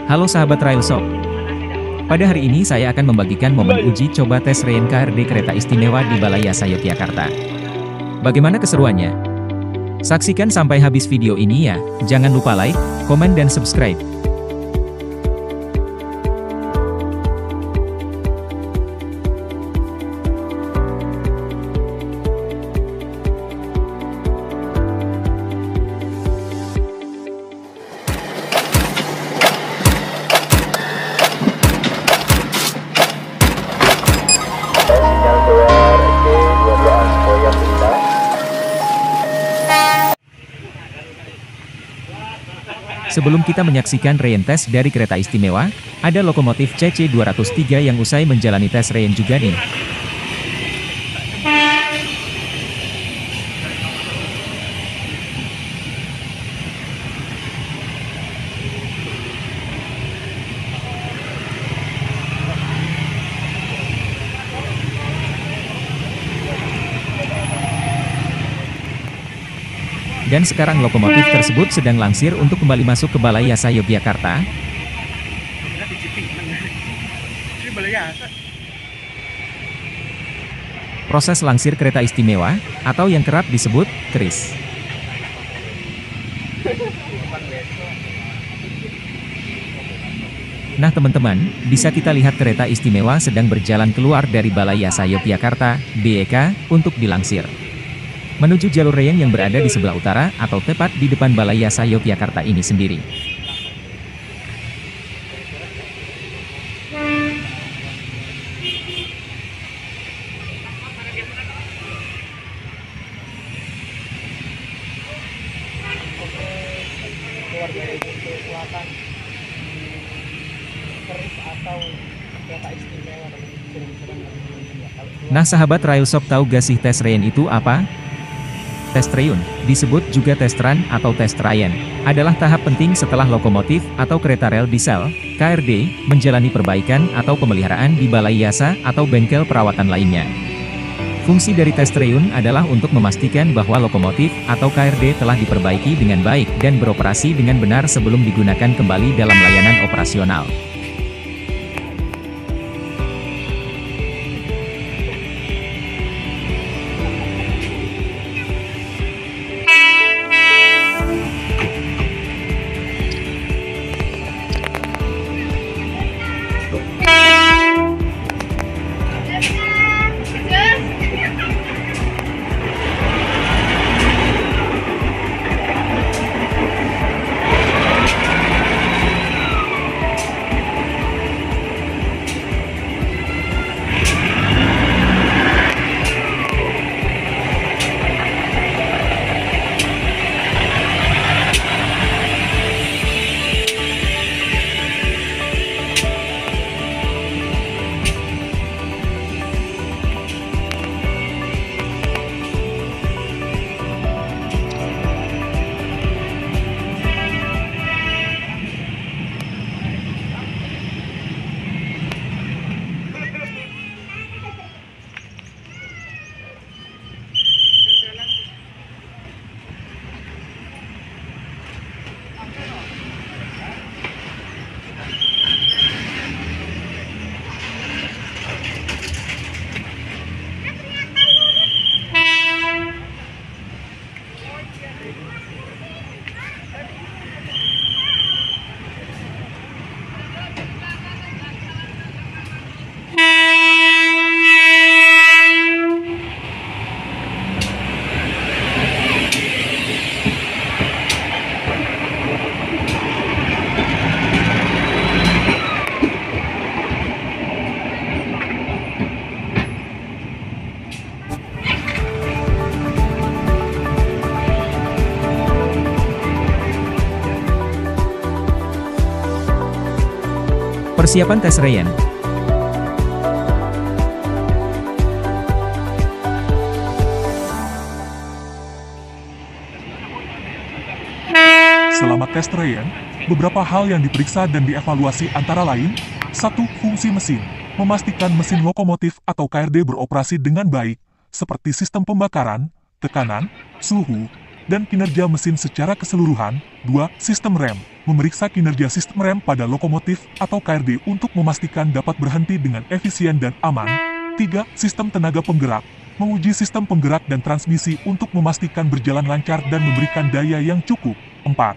Halo sahabat Railshop. Pada hari ini saya akan membagikan momen uji coba tes Reyen KRD kereta istimewa di Balai Yasa Yogyakarta. Bagaimana keseruannya? Saksikan sampai habis video ini ya. Jangan lupa like, komen dan subscribe. Sebelum kita menyaksikan Reyen tes dari kereta istimewa, ada lokomotif CC203 yang usai menjalani tes Reyen juga nih. Dan sekarang lokomotif tersebut sedang langsir untuk kembali masuk ke Balai Yasa Yogyakarta. Proses langsir kereta istimewa, atau yang kerap disebut kris. Nah teman-teman, bisa kita lihat kereta istimewa sedang berjalan keluar dari Balai Yasa Yogyakarta, BYK, untuk dilangsir menuju jalur Reyen yang berada di sebelah utara atau tepat di depan Balai Yasa Yogyakarta ini sendiri. Nah sahabat Railshop, tahu gak sih tes Reyen itu apa? Tes Reyen, disebut juga tes run atau tes Reyen, adalah tahap penting setelah lokomotif atau kereta rel diesel, KRD, menjalani perbaikan atau pemeliharaan di Balai Yasa atau bengkel perawatan lainnya. Fungsi dari tes Reyen adalah untuk memastikan bahwa lokomotif atau KRD telah diperbaiki dengan baik dan beroperasi dengan benar sebelum digunakan kembali dalam layanan operasional. Persiapan tes Reyen. Selama tes Reyen, beberapa hal yang diperiksa dan dievaluasi antara lain, 1. Fungsi mesin, memastikan mesin lokomotif atau KRD beroperasi dengan baik, seperti sistem pembakaran, tekanan, suhu, dan kinerja mesin secara keseluruhan. 2. Sistem rem. Memeriksa kinerja sistem rem pada lokomotif atau KRD untuk memastikan dapat berhenti dengan efisien dan aman. 3. Sistem tenaga penggerak. Menguji sistem penggerak dan transmisi untuk memastikan berjalan lancar dan memberikan daya yang cukup. 4.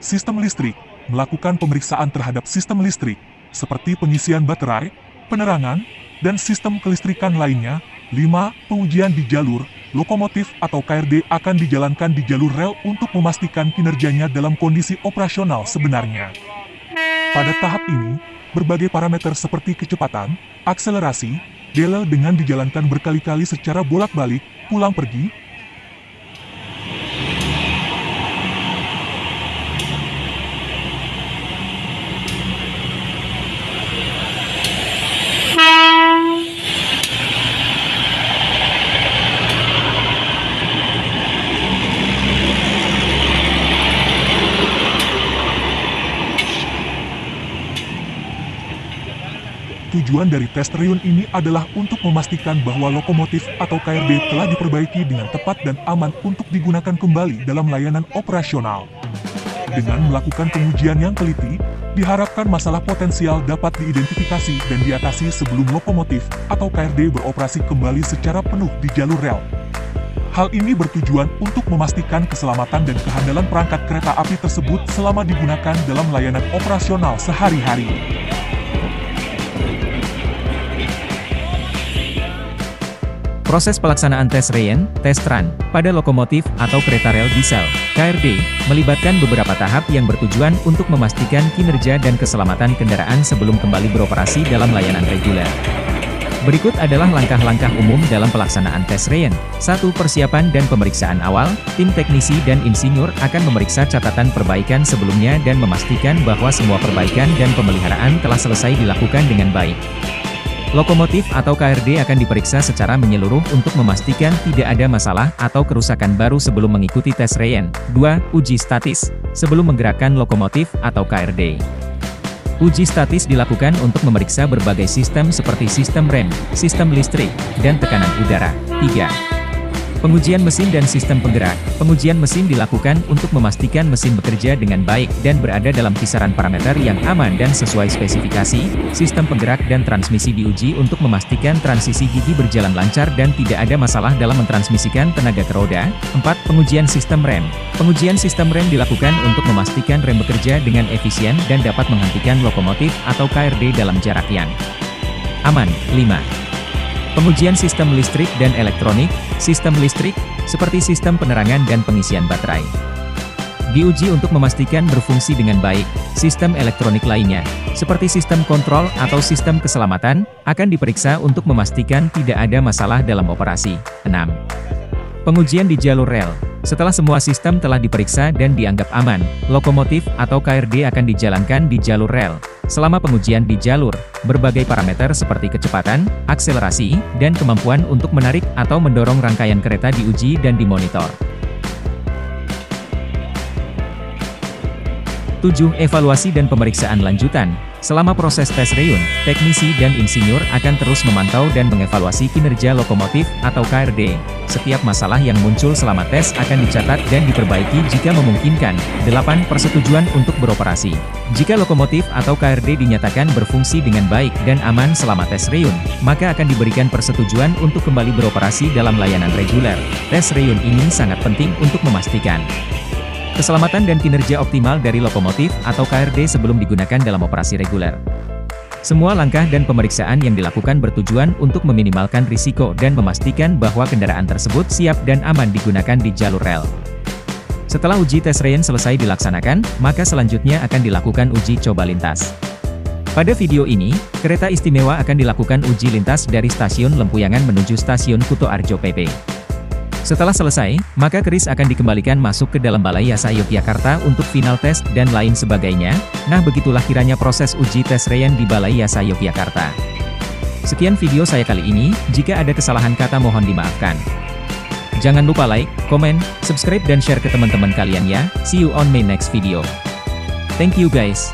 Sistem listrik. Melakukan pemeriksaan terhadap sistem listrik, seperti pengisian baterai, penerangan, dan sistem kelistrikan lainnya. 5. Pengujian di jalur. Lokomotif atau KRD akan dijalankan di jalur rel untuk memastikan kinerjanya dalam kondisi operasional sebenarnya. Pada tahap ini, berbagai parameter seperti kecepatan, akselerasi, delay dengan dijalankan berkali-kali secara bolak-balik, pulang pergi, Tujuan dari tes reun ini adalah untuk memastikan bahwa lokomotif atau KRD telah diperbaiki dengan tepat dan aman untuk digunakan kembali dalam layanan operasional. Dengan melakukan pengujian yang teliti, diharapkan masalah potensial dapat diidentifikasi dan diatasi sebelum lokomotif atau KRD beroperasi kembali secara penuh di jalur rel. Hal ini bertujuan untuk memastikan keselamatan dan kehandalan perangkat kereta api tersebut selama digunakan dalam layanan operasional sehari-hari. Proses pelaksanaan tes reun, tes run, pada lokomotif atau kereta rel diesel, KRD, melibatkan beberapa tahap yang bertujuan untuk memastikan kinerja dan keselamatan kendaraan sebelum kembali beroperasi dalam layanan reguler. Berikut adalah langkah-langkah umum dalam pelaksanaan tes reun. 1. Persiapan dan pemeriksaan awal. Tim teknisi dan insinyur akan memeriksa catatan perbaikan sebelumnya dan memastikan bahwa semua perbaikan dan pemeliharaan telah selesai dilakukan dengan baik. Lokomotif atau KRD akan diperiksa secara menyeluruh untuk memastikan tidak ada masalah atau kerusakan baru sebelum mengikuti tes reun. 2. Uji statis. Sebelum menggerakkan lokomotif atau KRD, uji statis dilakukan untuk memeriksa berbagai sistem seperti sistem rem, sistem listrik, dan tekanan udara. 3. Pengujian mesin dan sistem penggerak. Pengujian mesin dilakukan untuk memastikan mesin bekerja dengan baik dan berada dalam kisaran parameter yang aman dan sesuai spesifikasi. Sistem penggerak dan transmisi diuji untuk memastikan transisi gigi berjalan lancar dan tidak ada masalah dalam mentransmisikan tenaga ke roda. 4. Pengujian sistem rem. Pengujian sistem rem dilakukan untuk memastikan rem bekerja dengan efisien dan dapat menghentikan lokomotif atau KRD dalam jarak yang aman. 5. Pengujian sistem listrik dan elektronik. Sistem listrik, seperti sistem penerangan dan pengisian baterai, diuji untuk memastikan berfungsi dengan baik. Sistem elektronik lainnya, seperti sistem kontrol atau sistem keselamatan, akan diperiksa untuk memastikan tidak ada masalah dalam operasi. 6. Pengujian di jalur rel. Setelah semua sistem telah diperiksa dan dianggap aman, lokomotif atau KRD akan dijalankan di jalur rel. Selama pengujian di jalur, berbagai parameter seperti kecepatan, akselerasi, dan kemampuan untuk menarik atau mendorong rangkaian kereta diuji dan dimonitor. 7. Evaluasi dan pemeriksaan lanjutan. Selama proses tes reun, teknisi dan insinyur akan terus memantau dan mengevaluasi kinerja lokomotif atau KRD. Setiap masalah yang muncul selama tes akan dicatat dan diperbaiki jika memungkinkan. 8. Persetujuan untuk beroperasi. Jika lokomotif atau KRD dinyatakan berfungsi dengan baik dan aman selama tes reun, maka akan diberikan persetujuan untuk kembali beroperasi dalam layanan reguler. Tes reun ini sangat penting untuk memastikan keselamatan dan kinerja optimal dari lokomotif atau KRD sebelum digunakan dalam operasi reguler. Semua langkah dan pemeriksaan yang dilakukan bertujuan untuk meminimalkan risiko dan memastikan bahwa kendaraan tersebut siap dan aman digunakan di jalur rel. Setelah uji tes reun selesai dilaksanakan, maka selanjutnya akan dilakukan uji coba lintas. Pada video ini, kereta istimewa akan dilakukan uji lintas dari stasiun Lempuyangan menuju stasiun Kutoarjo PP. Setelah selesai, maka keris akan dikembalikan masuk ke dalam Balai Yasa Yogyakarta untuk final tes dan lain sebagainya. Nah, begitulah kiranya proses uji tes reun di Balai Yasa Yogyakarta. Sekian video saya kali ini, jika ada kesalahan kata mohon dimaafkan. Jangan lupa like, komen, subscribe dan share ke teman-teman kalian ya. See you on my next video. Thank you guys.